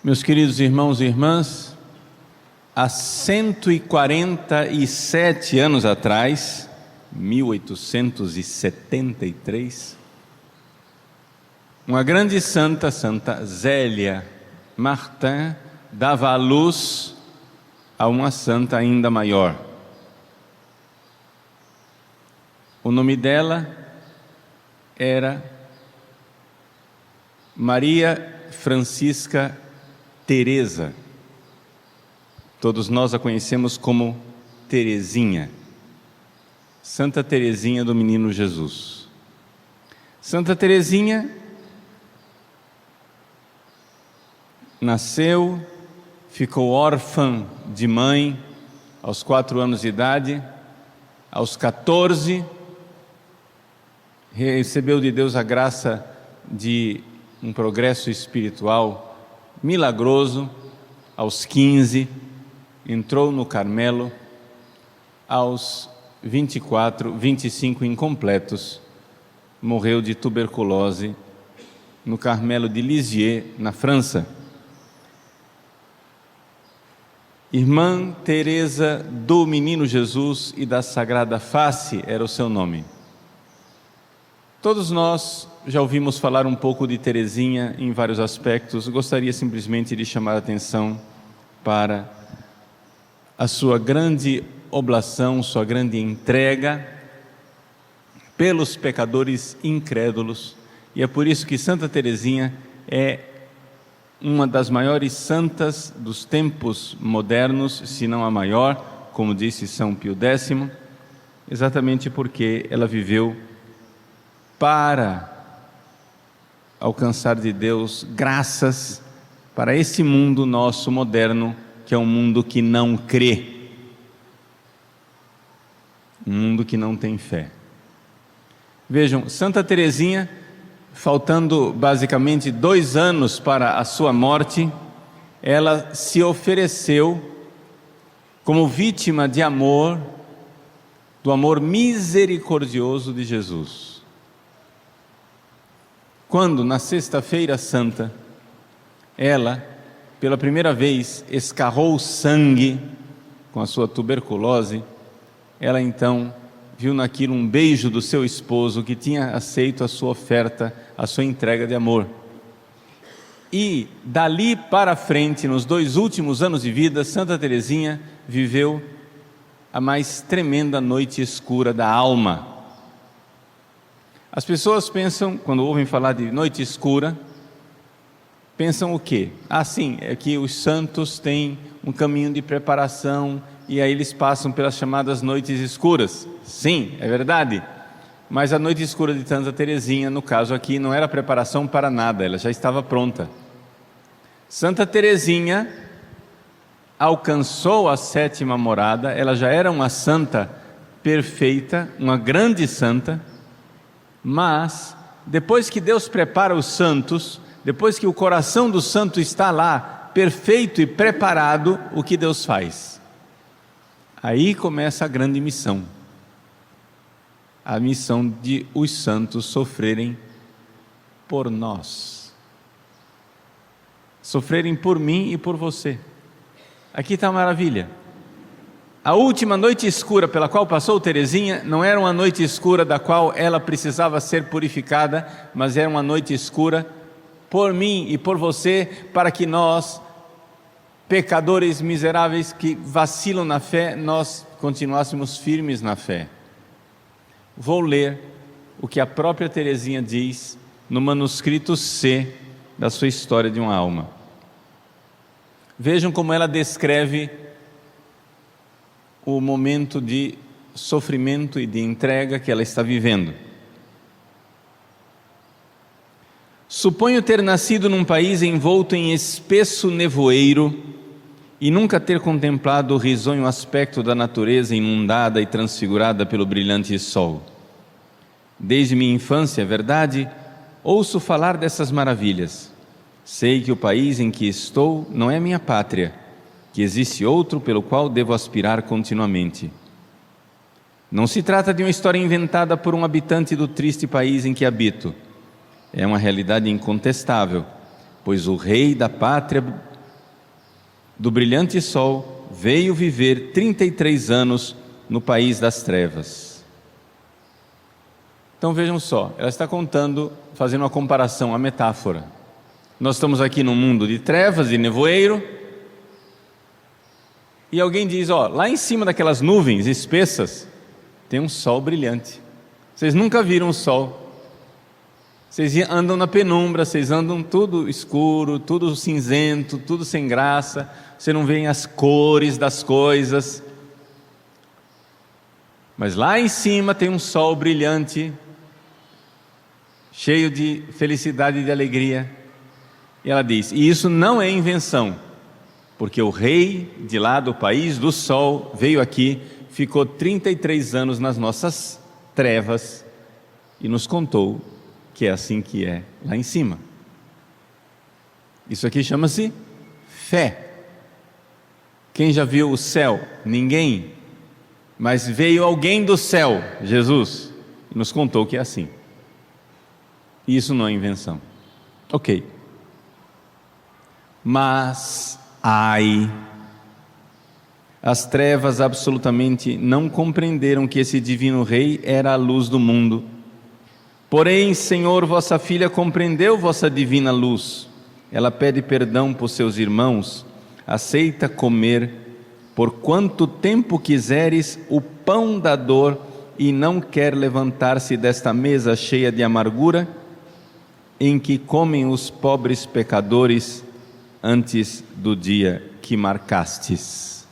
Meus queridos irmãos e irmãs, há 147 anos atrás, 1873, uma grande santa, Santa Zélia Martin, dava à luz a uma santa ainda maior. O nome dela era Maria Francisca Teresa. Todos nós a conhecemos como Teresinha, Santa Teresinha do Menino Jesus. Santa Teresinha nasceu, ficou órfã de mãe aos 4 anos de idade. Aos 14, recebeu de Deus a graça de um progresso espiritual milagroso. Aos 15, entrou no Carmelo. Aos 24, 25 incompletos, morreu de tuberculose no Carmelo de Lisieux, na França. Irmã Teresa do Menino Jesus e da Sagrada Face era o seu nome. Todos nós já ouvimos falar um pouco de Teresinha em vários aspectos. Gostaria simplesmente de chamar a atenção para a sua grande oblação, sua grande entrega pelos pecadores incrédulos. E é por isso que Santa Teresinha é uma das maiores santas dos tempos modernos, se não a maior, como disse São Pio X, exatamente porque ela viveu para alcançar de Deus graças para esse mundo nosso moderno, que é um mundo que não crê, um mundo que não tem fé. Vejam, Santa Teresinha, faltando basicamente 2 anos para a sua morte, ela se ofereceu como vítima de amor, do amor misericordioso de Jesus. Quando, na Sexta-feira Santa, ela, pela primeira vez, escarrou sangue com a sua tuberculose, ela então viu naquilo um beijo do seu esposo, que tinha aceito a sua oferta, a sua entrega de amor. E dali para frente, nos 2 últimos anos de vida, Santa Teresinha viveu a mais tremenda noite escura da alma. As pessoas pensam, quando ouvem falar de noite escura, pensam o quê? Sim, é que os santos têm um caminho de preparação e aí eles passam pelas chamadas noites escuras. Sim, é verdade, mas a noite escura de Santa Teresinha, no caso aqui, não era preparação para nada, ela já estava pronta. Santa Teresinha alcançou a 7ª morada, ela já era uma santa perfeita, uma grande santa, mas depois que Deus prepara os santos, depois que o coração do santo está lá, perfeito e preparado, o que Deus faz? Aí começa a grande missão, a missão de os santos sofrerem por nós, sofrerem por mim e por você. Aqui está a maravilha. A última noite escura pela qual passou Teresinha não era uma noite escura da qual ela precisava ser purificada, mas era uma noite escura por mim e por você, para que nós, pecadores miseráveis que vacilam na fé, nós continuássemos firmes na fé. Vou ler o que a própria Teresinha diz no manuscrito C da sua História de uma Alma. Vejam como ela descreve o momento de sofrimento e de entrega que ela está vivendo. Suponho ter nascido num país envolto em espesso nevoeiro e nunca ter contemplado o risonho aspecto da natureza inundada e transfigurada pelo brilhante sol. Desde minha infância, é verdade, ouço falar dessas maravilhas. Sei que o país em que estou não é minha pátria, que existe outro pelo qual devo aspirar continuamente. Não se trata de uma história inventada por um habitante do triste país em que habito. É uma realidade incontestável, pois o rei da pátria do brilhante sol, veio viver 33 anos no país das trevas. Então vejam só, ela está contando, fazendo uma comparação, uma metáfora. Nós estamos aqui num mundo de trevas e nevoeiro, e alguém diz, lá em cima daquelas nuvens espessas, tem um sol brilhante. Vocês nunca viram o sol. Vocês andam na penumbra, vocês andam tudo escuro, tudo cinzento, tudo sem graça. Você não vê as cores das coisas. Mas lá em cima tem um sol brilhante, cheio de felicidade e de alegria. E ela diz, e isso não é invenção, porque o rei de lá do país do sol veio aqui, ficou 33 anos nas nossas trevas e nos contou que é assim que é lá em cima. Isso aqui chama-se fé. Quem já viu o céu? Ninguém. Mas veio alguém do céu, Jesus, e nos contou que é assim. E isso não é invenção. Ok. Mas, as trevas absolutamente não compreenderam que esse divino rei era a luz do mundo. Porém, Senhor, vossa filha compreendeu vossa divina luz. Ela pede perdão por seus irmãos, aceita comer, por quanto tempo quiseres, o pão da dor, e não quer levantar-se desta mesa cheia de amargura, em que comem os pobres pecadores, antes do dia que marcastes.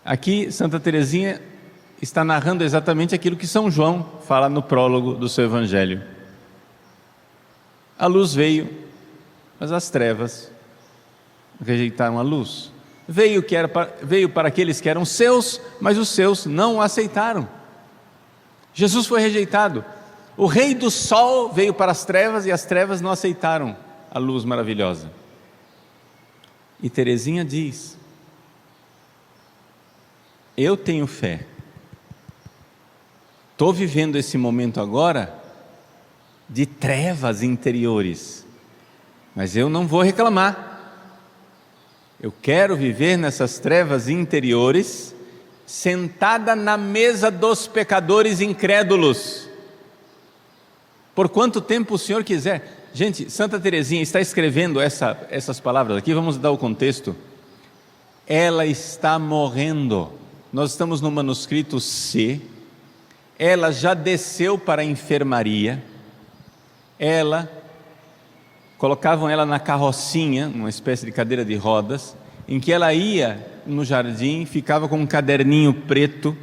Aqui, Santa Teresinha está narrando exatamente aquilo que São João fala no prólogo do seu Evangelho. A luz veio, mas as trevas rejeitaram a luz. Veio para aqueles que eram seus, mas os seus não o aceitaram. Jesus foi rejeitado. O rei do sol veio para as trevas e as trevas não aceitaram a luz maravilhosa. E Teresinha diz, eu tenho fé. Estou vivendo esse momento agora de trevas interiores, mas eu não vou reclamar. Eu quero viver nessas trevas interiores, sentada na mesa dos pecadores incrédulos, por quanto tempo o Senhor quiser. Gente, Santa Teresinha está escrevendo essas palavras aqui, vamos dar o contexto. Ela está morrendo. Nós estamos no manuscrito C. Ela já desceu para a enfermaria. Colocavam ela na carrocinha, uma espécie de cadeira de rodas, em que ela ia no jardim, ficava com um caderninho preto,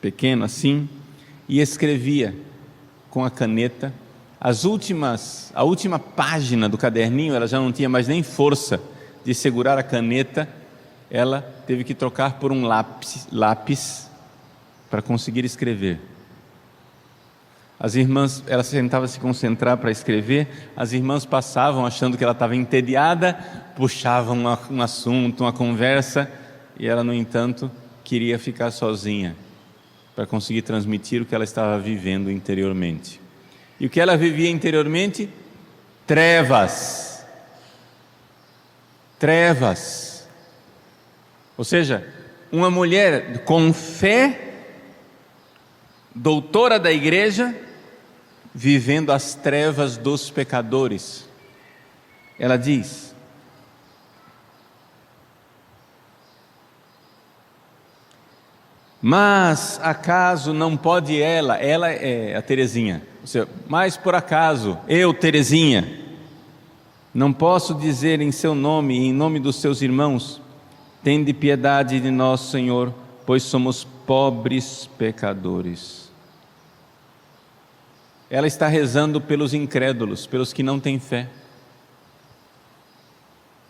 pequeno assim, e escrevia com a caneta. A última página do caderninho, ela já não tinha mais nem força de segurar a caneta, ela teve que trocar por um lápis para conseguir escrever. As irmãs, ela tentava se concentrar para escrever, as irmãs passavam achando que ela estava entediada, puxavam um assunto, uma conversa, e ela, no entanto, queria ficar sozinha, para conseguir transmitir o que ela estava vivendo interiormente. E o que ela vivia interiormente? Trevas. Trevas. Ou seja, uma mulher com fé, doutora da igreja, vivendo as trevas dos pecadores. Ela diz: mas acaso não pode ela é a Teresinha, mas por acaso eu, Teresinha, não posso dizer em seu nome e em nome dos seus irmãos: tende piedade de nós, Senhor, pois somos pobres pecadores. Ela está rezando pelos incrédulos, pelos que não têm fé.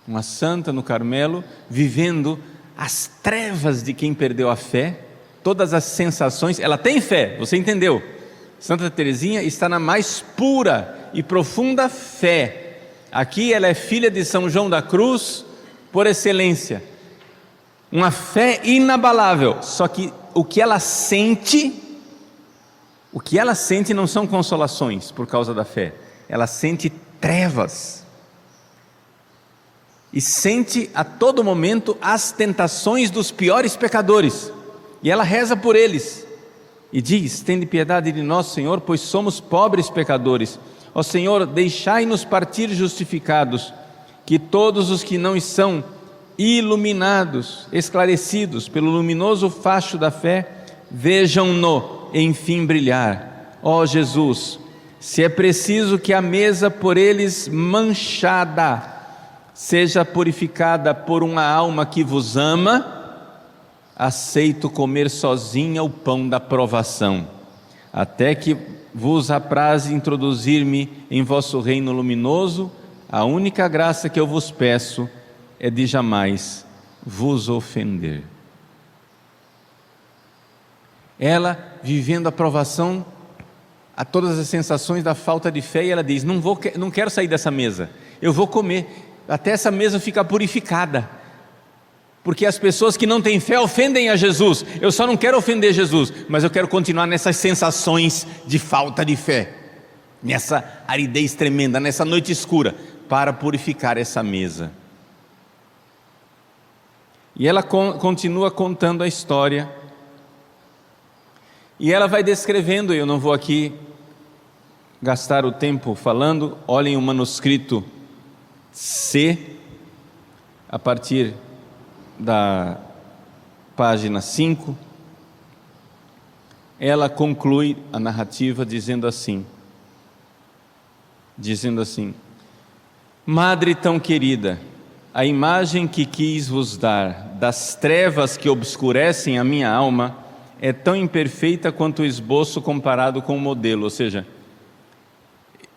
Uma santa no Carmelo, vivendo as trevas de quem perdeu a fé, todas as sensações. Ela tem fé, você entendeu? Santa Teresinha está na mais pura e profunda fé. Aqui ela é filha de São João da Cruz por excelência, uma fé inabalável. Só que o que ela sente não são consolações por causa da fé, ela sente trevas. e sente a todo momento as tentações dos piores pecadores, e ela reza por eles, e diz: tende piedade de nós, Senhor, pois somos pobres pecadores. Ó Senhor, deixai-nos partir justificados, que todos os que não são iluminados, esclarecidos pelo luminoso facho da fé, vejam-no enfim brilhar. Ó Jesus, se é preciso que a mesa por eles manchada seja purificada por uma alma que vos ama, aceito comer sozinha o pão da provação, até que vos apraze introduzir-me em vosso reino luminoso. A única graça que eu vos peço é de jamais vos ofender. Ela, vivendo a provação, a todas as sensações da falta de fé, e ela diz: não quero sair dessa mesa, eu vou comer até essa mesa ficar purificada, porque as pessoas que não têm fé ofendem a Jesus. Eu só não quero ofender Jesus, mas eu quero continuar nessas sensações de falta de fé, nessa aridez tremenda, nessa noite escura, para purificar essa mesa. E ela continua contando a história, e ela vai descrevendo. Eu não vou aqui gastar o tempo falando. Olhem o manuscrito C, a partir da página 5, ela conclui a narrativa dizendo assim: Madre tão querida, a imagem que quis vos dar das trevas que obscurecem a minha alma é tão imperfeita quanto o esboço comparado com o modelo. Ou seja,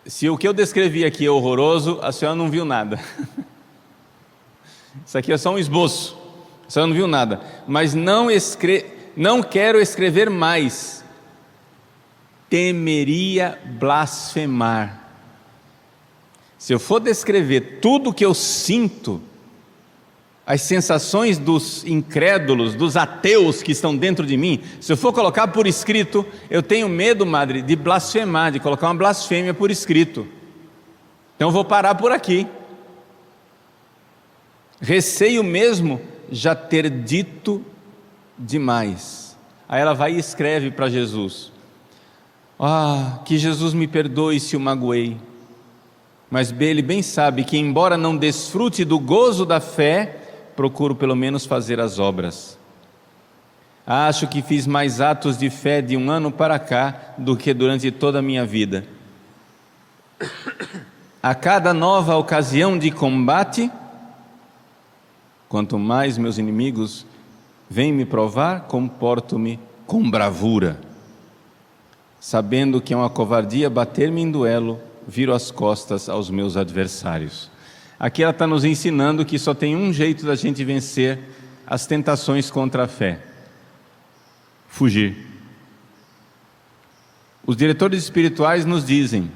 se o que eu descrevi aqui é horroroso, a senhora não viu nada. Isso aqui é só um esboço, a senhora não viu nada. Mas não quero escrever mais. Temeria blasfemar. Se eu for descrever tudo o que eu sinto, as sensações dos incrédulos, dos ateus que estão dentro de mim, se eu for colocar por escrito, eu tenho medo, madre, de blasfemar, de colocar uma blasfêmia por escrito. Então eu vou parar por aqui. Receio mesmo já ter dito demais. Aí ela vai e escreve para Jesus: que Jesus me perdoe se o magoei, mas ele bem sabe que, embora não desfrute do gozo da fé, procuro pelo menos fazer as obras. Acho que fiz mais atos de fé de um ano para cá do que durante toda a minha vida. A cada nova ocasião de combate, quanto mais meus inimigos vêm me provar, comporto-me com bravura, sabendo que é uma covardia bater-me em duelo, viro as costas aos meus adversários. Aqui ela está nos ensinando que só tem um jeito da gente vencer as tentações contra a fé: fugir. Os diretores espirituais nos dizem: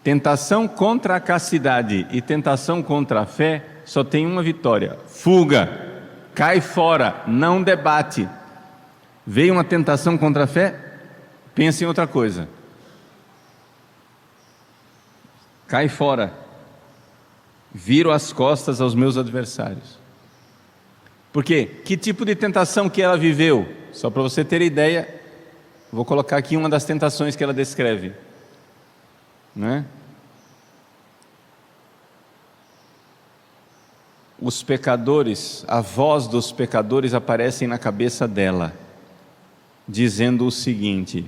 tentação contra a castidade e tentação contra a fé só tem uma vitória: fuga, cai fora, não debate. Veio uma tentação contra a fé, pensa em outra coisa, cai fora, viro as costas aos meus adversários. Por quê? Que tipo de tentação que ela viveu? Só para você ter ideia, vou colocar aqui uma das tentações que ela descreve, né? Os pecadores, a voz dos pecadores aparecem na cabeça dela, dizendo o seguinte: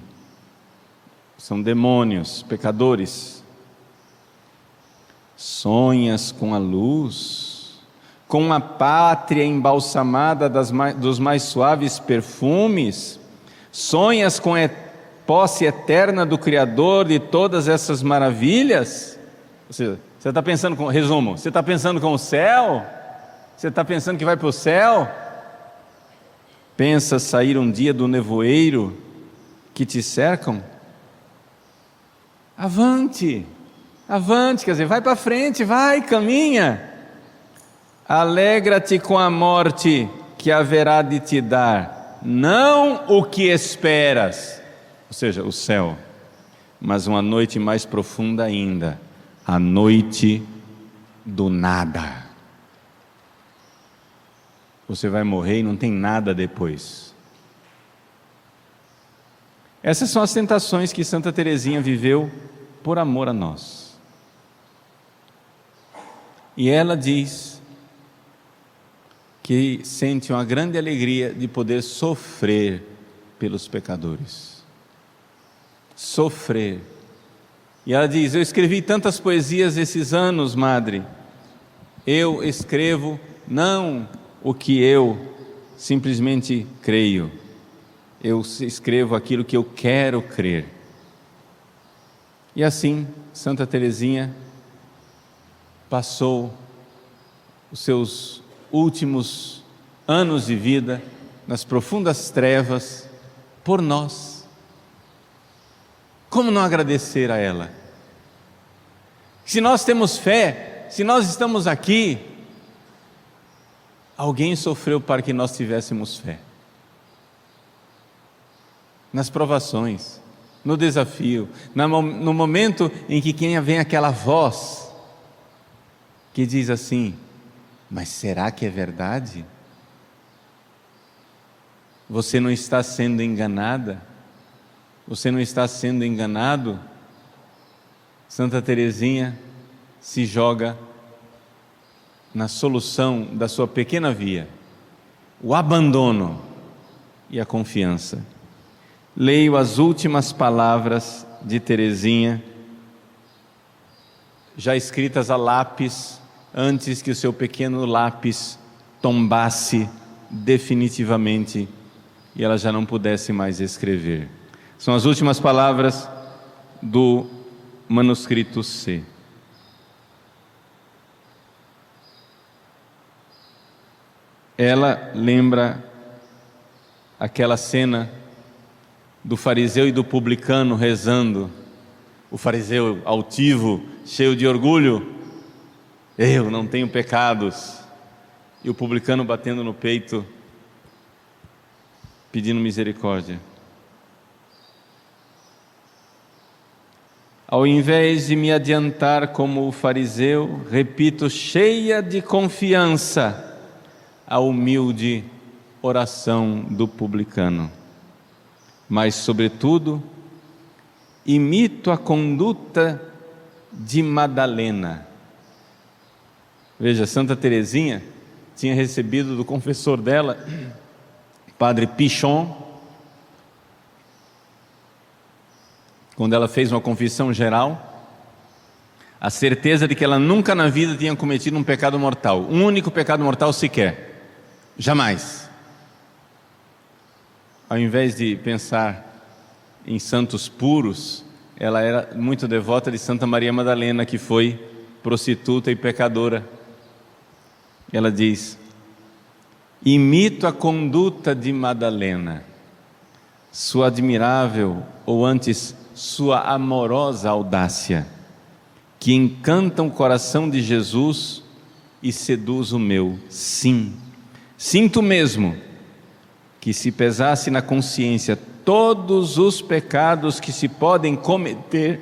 são demônios, pecadores. Sonhas com a luz, com a pátria embalsamada dos mais suaves perfumes? Sonhas com a posse eterna do Criador de todas essas maravilhas? Ou seja, você está pensando com, resumo, você está pensando com o céu? Você está pensando que vai para o céu? Pensa sair um dia do nevoeiro que te cercam? Avante! Avante, quer dizer, vai para frente, vai, caminha. Alegra-te com a morte que haverá de te dar, não o que esperas, ou seja, o céu, mas uma noite mais profunda ainda, a noite do nada. você vai morrer e não tem nada depois. Essas são as tentações que Santa Teresinha viveu por amor a nós. E ela diz que sente uma grande alegria de poder sofrer pelos pecadores. Sofrer. E ela diz: eu escrevi tantas poesias esses anos, madre. Eu escrevo não o que eu simplesmente creio. Eu escrevo aquilo que eu quero crer. E assim, Santa Teresinha passou os seus últimos anos de vida nas profundas trevas por nós. Como não agradecer a ela? Se nós temos fé, se nós estamos aqui, alguém sofreu para que nós tivéssemos fé. Nas provações, no desafio, no momento em que vem aquela voz que diz assim: mas será que é verdade? Você não está sendo enganada? Você não está sendo enganado? Santa Teresinha se joga na solução da sua pequena via, o abandono e a confiança. Leio as últimas palavras de Teresinha, já escritas a lápis, antes que o seu pequeno lápis tombasse definitivamente e ela já não pudesse mais escrever. São as últimas palavras do manuscrito C. Ela lembra aquela cena do fariseu e do publicano rezando. O fariseu altivo, cheio de orgulho: eu não tenho pecados. E o publicano batendo no peito, pedindo misericórdia. Ao invés de me adiantar como o fariseu, repito, cheia de confiança, a humilde oração do publicano. Mas, sobretudo, imito a conduta de Madalena. Veja, Santa Teresinha tinha recebido do confessor dela, Padre Pichon, quando ela fez uma confissão geral, a certeza de que ela nunca na vida tinha cometido um pecado mortal, um único pecado mortal sequer, jamais. Ao invés de pensar em santos puros, ela era muito devota de Santa Maria Madalena, que foi prostituta e pecadora. Ela diz: imito a conduta de Madalena, sua admirável, ou antes, sua amorosa audácia, que encanta o coração de Jesus e seduz o meu. Sim, sinto mesmo que se pesasse na consciência todos os pecados que se podem cometer,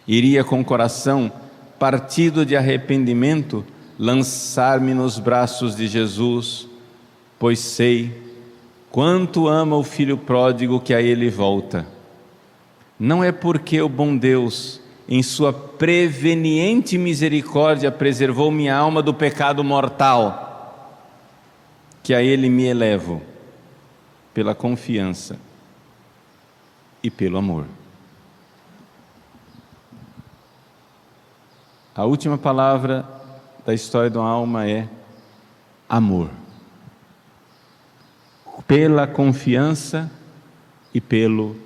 iria com o coração partido de arrependimento lançar-me nos braços de Jesus, pois sei quanto ama o filho pródigo que a ele volta. Não é porque o bom Deus, em sua preveniente misericórdia, preservou minha alma do pecado mortal, que a ele me elevo, pela confiança e pelo amor. A última palavra da história de uma alma é amor. Pela confiança e pelo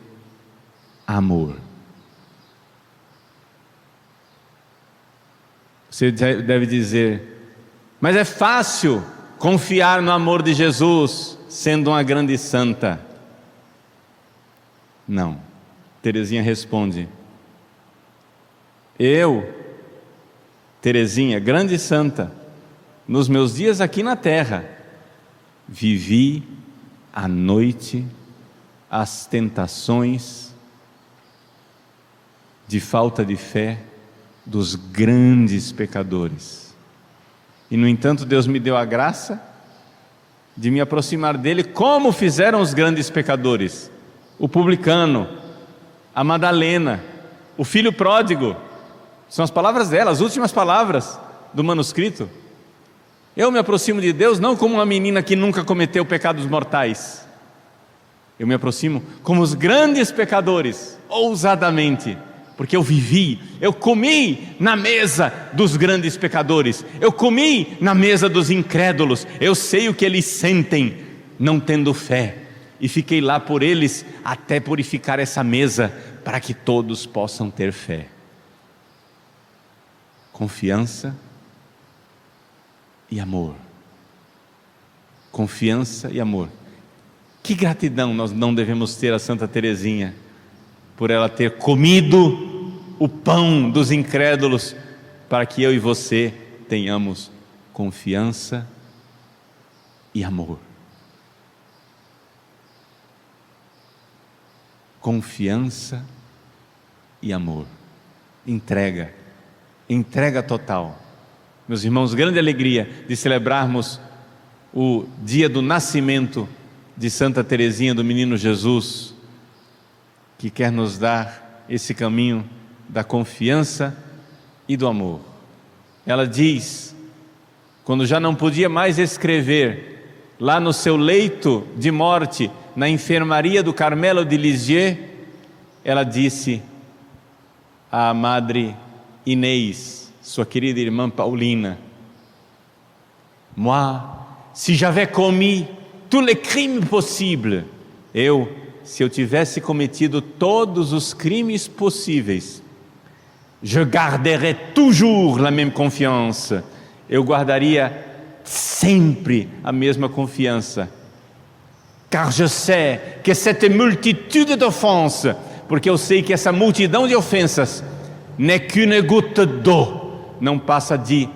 amor. Você deve dizer: mas é fácil confiar no amor de Jesus sendo uma grande santa. Não. Teresinha responde: eu, Teresinha, grande santa, nos meus dias aqui na terra, vivi à noite as tentações de falta de fé dos grandes pecadores. E no entanto Deus me deu a graça de me aproximar dele, como fizeram os grandes pecadores, o publicano, a Madalena, o filho pródigo. São as palavras dela, as últimas palavras do manuscrito. Eu me aproximo de Deus não como uma menina que nunca cometeu pecados mortais. Eu me aproximo como os grandes pecadores, ousadamente, porque eu vivi, eu comi na mesa dos grandes pecadores, eu comi na mesa dos incrédulos, eu sei o que eles sentem não tendo fé, e fiquei lá por eles até purificar essa mesa, para que todos possam ter fé. Confiança e amor. Confiança e amor. Que gratidão nós não devemos ter a Santa Teresinha, por ela ter comido o pão dos incrédulos, para que eu e você tenhamos confiança e amor. Confiança e amor. Entrega total. Meus irmãos, grande alegria de celebrarmos o dia do nascimento de Santa Teresinha do Menino Jesus, que quer nos dar esse caminho da confiança e do amor. Ela diz, quando já não podia mais escrever, lá no seu leito de morte, na enfermaria do Carmelo de Lisieux, ela disse à Madre Inês, sua querida irmã Paulina: Moi, si j'avais commis tous les crimes possibles, se eu tivesse cometido todos os crimes possíveis, je garderais toujours la même confiance, eu guardaria sempre a mesma confiança, car je sais que cette multitude d'offenses, porque eu sei que essa multidão de ofensas n'est qu'une goutte d'eau, não passa de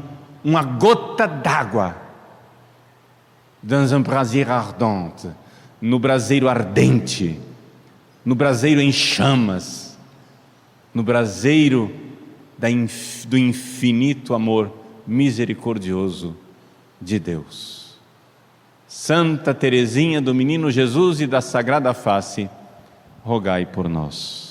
uma gota d'água, dans un brasier ardent, no braseiro ardente, no braseiro em chamas, no braseiro do infinito amor misericordioso de Deus. Santa Teresinha do Menino Jesus e da Sagrada Face, rogai por nós.